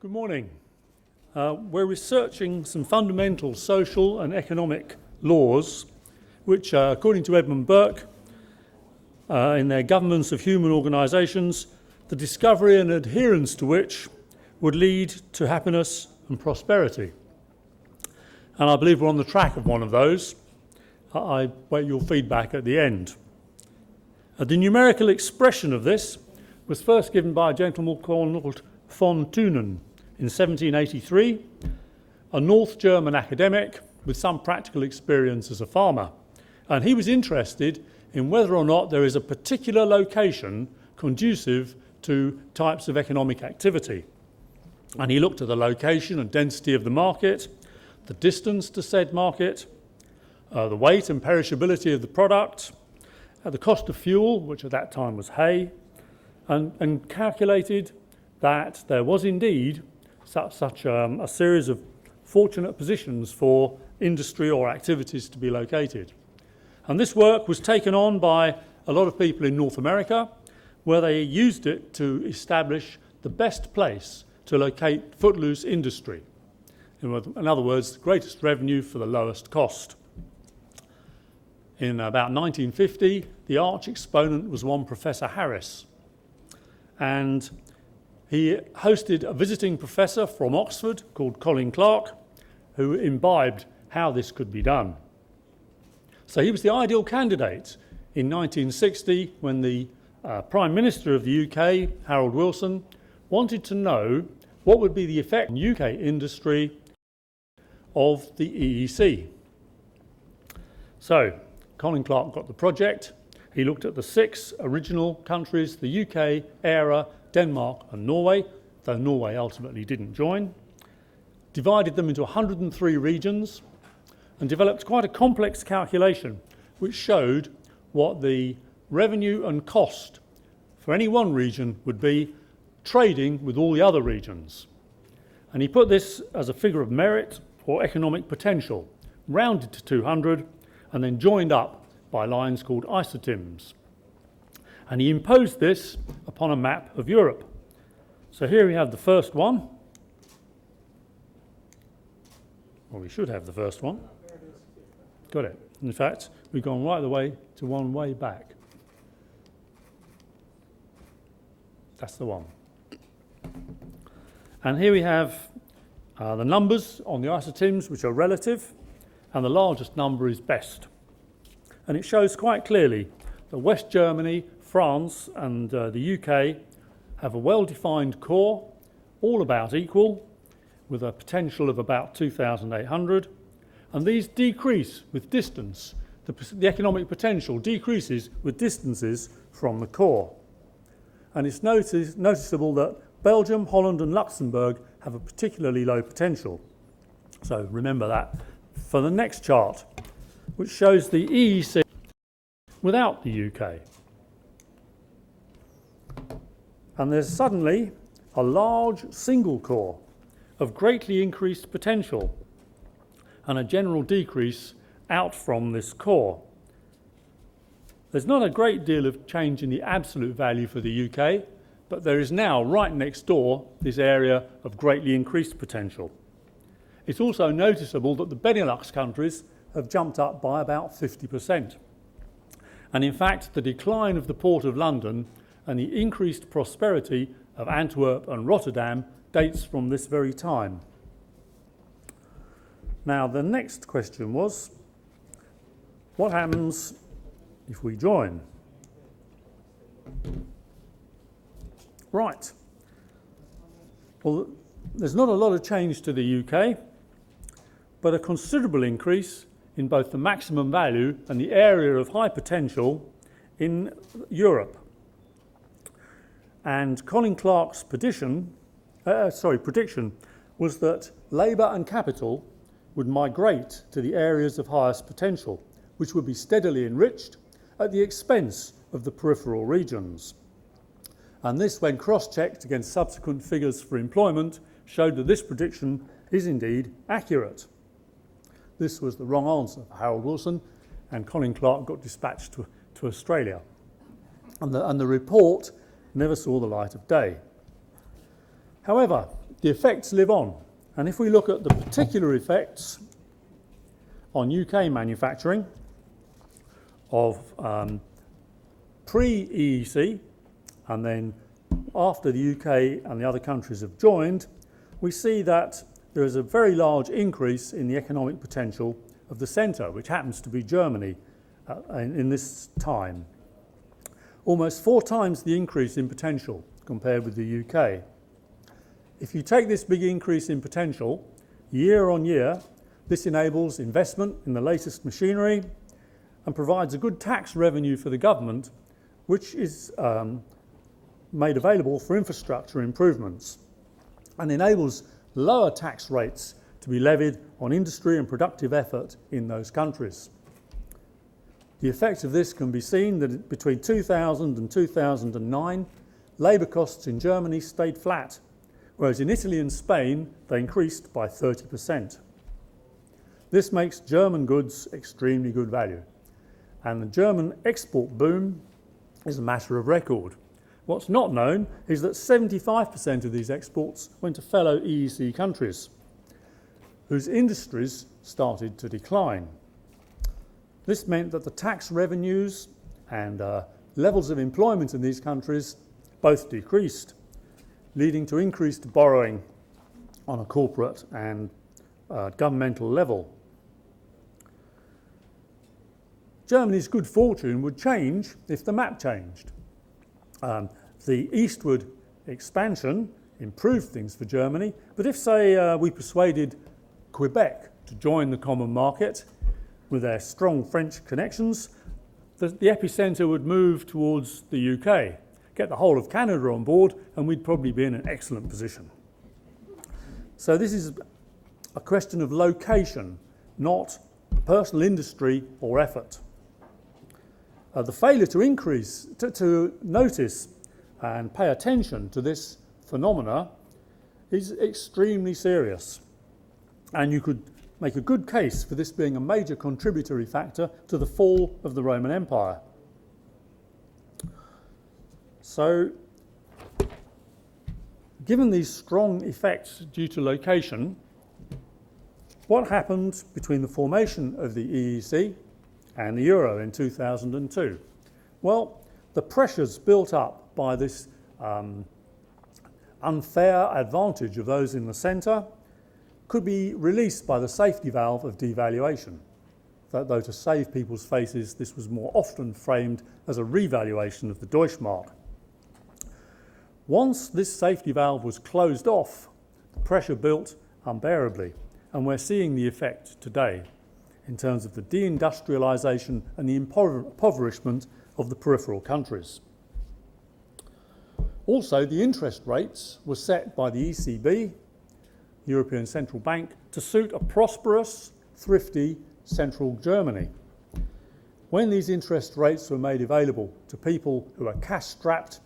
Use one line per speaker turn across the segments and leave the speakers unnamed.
Good morning. We're researching some fundamental social and economic laws which, according to Edmund Burke, in their Governance of Human Organisations, the discovery and adherence to which would lead to happiness and prosperity. And I believe we're on the track of one of those. I wait your feedback at the end. The numerical expression of this was first given by a gentleman called von Thunen in 1783, a North German academic with some practical experience as a farmer. And he was interested in whether or not there is a particular location conducive to types of economic activity. And he looked at the location and density of the market, the distance to said market, the weight and perishability of the product, the cost of fuel, which at that time was hay, and calculated that there was indeed such a series of fortunate positions for industry or activities to be located. And this work was taken on by a lot of people in North America, where they used it to establish the best place to locate footloose industry. In other words, the greatest revenue for the lowest cost. In about 1950, the arch exponent was one Professor Harris. And he hosted a visiting professor from Oxford called Colin Clark, who imbibed how this could be done. So he was the ideal candidate in 1960 when the Prime Minister of the UK, Harold Wilson, wanted to know what would be the effect on UK industry of the EEC. So Colin Clark got the project. He looked at the 6 original countries, the UK, ERA, Denmark and Norway, though Norway ultimately didn't join, divided them into 103 regions and developed quite a complex calculation which showed what the revenue and cost for any one region would be trading with all the other regions. And he put this as a figure of merit or economic potential, rounded to 200 and then joined up by lines called isotyms. And he imposed this upon a map of Europe. So here we have the first one. Well, we should have the first one. Got it. In fact, we've gone right the way to one way back. That's the one. And here we have the numbers on the isotyms, which are relative, and the largest number is best. And it shows quite clearly that West Germany, France and the UK have a well-defined core, all about equal, with a potential of about 2,800, and these decrease with distance. The economic potential decreases with distances from the core. And it's noticeable that Belgium, Holland and Luxembourg have a particularly low potential. So remember that for the next chart, which shows the EEC without the UK. And there's suddenly a large single core of greatly increased potential and a general decrease out from this core. There's not a great deal of change in the absolute value for the UK, but there is now right next door this area of greatly increased potential. It's also noticeable that the Benelux countries have jumped up by about 50%. And in fact, the decline of the Port of London and the increased prosperity of Antwerp and Rotterdam dates from this very time. Now, the next question was, what happens if we join? Right. Well, there's not a lot of change to the UK, but a considerable increase in both the maximum value and the area of high potential in Europe. And Colin Clark's prediction was that labour and capital would migrate to the areas of highest potential, which would be steadily enriched at the expense of the peripheral regions. And this, when cross-checked against subsequent figures for employment, showed that this prediction is indeed accurate. This was the wrong answer for Harold Wilson, and Colin Clark got dispatched to Australia. And the report never saw the light of day. However, the effects live on. And if we look at the particular effects on UK manufacturing of pre-EEC, and then after the UK and the other countries have joined, we see that there is a very large increase in the economic potential of the centre, which happens to be Germany in this time. Almost 4 times the increase in potential compared with the UK. If you take this big increase in potential, year on year, this enables investment in the latest machinery and provides a good tax revenue for the government, which is made available for infrastructure improvements, and enables lower tax rates to be levied on industry and productive effort in those countries. The effect of this can be seen that between 2000 and 2009, labour costs in Germany stayed flat, whereas in Italy and Spain they increased by 30%. This makes German goods extremely good value, and the German export boom is a matter of record. What's not known is that 75% of these exports went to fellow EEC countries, whose industries started to decline. This meant that the tax revenues and levels of employment in these countries both decreased, leading to increased borrowing on a corporate and governmental level. Germany's good fortune would change if the map changed. The eastward expansion improved things for Germany, but if, say, we persuaded Quebec to join the common market with their strong French connections, the epicentre would move towards the UK, get the whole of Canada on board, and we'd probably be in an excellent position. So this is a question of location, not personal industry or effort. The failure to notice and pay attention to this phenomena is extremely serious, and you could make a good case for this being a major contributory factor to the fall of the Roman Empire. So, given these strong effects due to location, what happened between the formation of the EEC and the euro in 2002? Well, the pressures built up by this unfair advantage of those in the centre could be released by the safety valve of devaluation. Though to save people's faces, this was more often framed as a revaluation of the Deutschmark. Once this safety valve was closed off, the pressure built unbearably, and we're seeing the effect today in terms of the deindustrialisation and the impoverishment of the peripheral countries. Also, the interest rates were set by the ECB, European Central Bank, to suit a prosperous, thrifty central Germany. When these interest rates were made available to people who are cash-strapped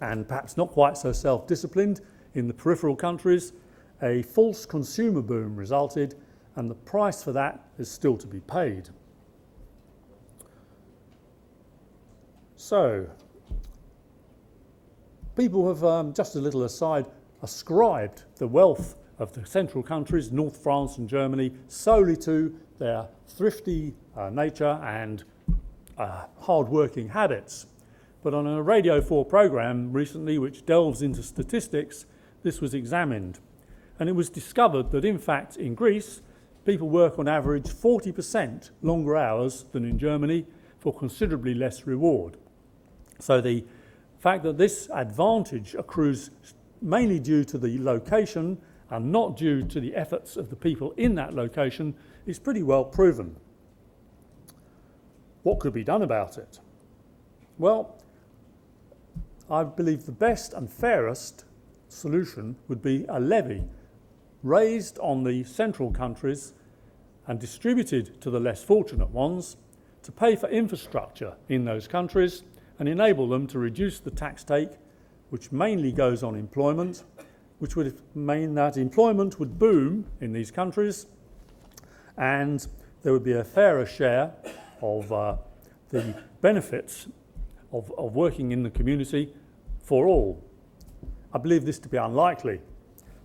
and perhaps not quite so self-disciplined in the peripheral countries, a false consumer boom resulted, and the price for that is still to be paid. So, people have, just a little aside, ascribed the wealth of the central countries, North France and Germany, solely to their thrifty nature and hard-working habits. But on a Radio 4 programme recently which delves into statistics, this was examined. And it was discovered that in fact in Greece, people work on average 40% longer hours than in Germany for considerably less reward. So the fact that this advantage accrues mainly due to the location and not due to the efforts of the people in that location is pretty well proven. What could be done about it? Well, I believe the best and fairest solution would be a levy raised on the central countries and distributed to the less fortunate ones to pay for infrastructure in those countries and enable them to reduce the tax take, which mainly goes on employment, which would mean that employment would boom in these countries and there would be a fairer share of the benefits of working in the community for all. I believe this to be unlikely,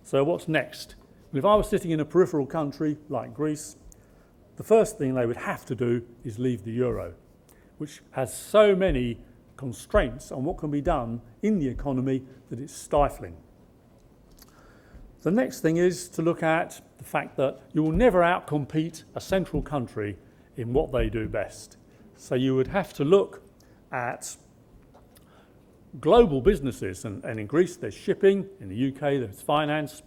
So what's next? Well, if I was sitting in a peripheral country like Greece, the first thing they would have to do is leave the euro, which has so many constraints on what can be done in the economy that it's stifling. The next thing is to look at the fact that you will never outcompete a central country in what they do best. So you would have to look at global businesses, and in Greece there's shipping, in the UK there's finance,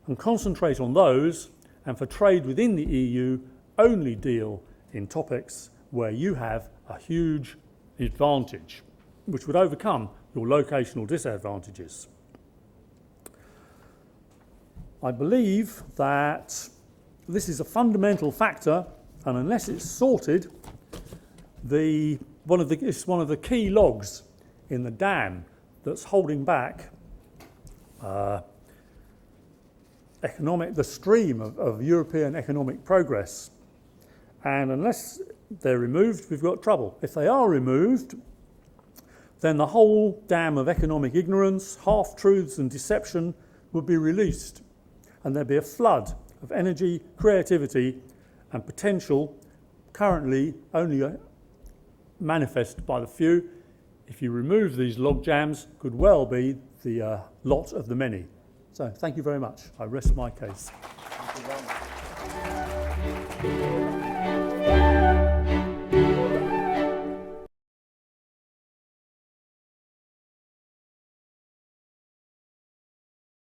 and concentrate on those, and for trade within the EU, only deal in topics where you have a huge advantage, which would overcome your locational disadvantages. I believe that this is a fundamental factor, and unless it's sorted, it's one of the key logs in the dam that's holding back the stream of European economic progress. And unless they're removed, we've got trouble. If they are removed, then the whole dam of economic ignorance, half-truths and deception would be released, and there'd be a flood of energy, creativity and potential currently only manifest by the few. If you remove these log jams, could well be the lot of the many. So thank you very much. I rest my case.
Thank you very much.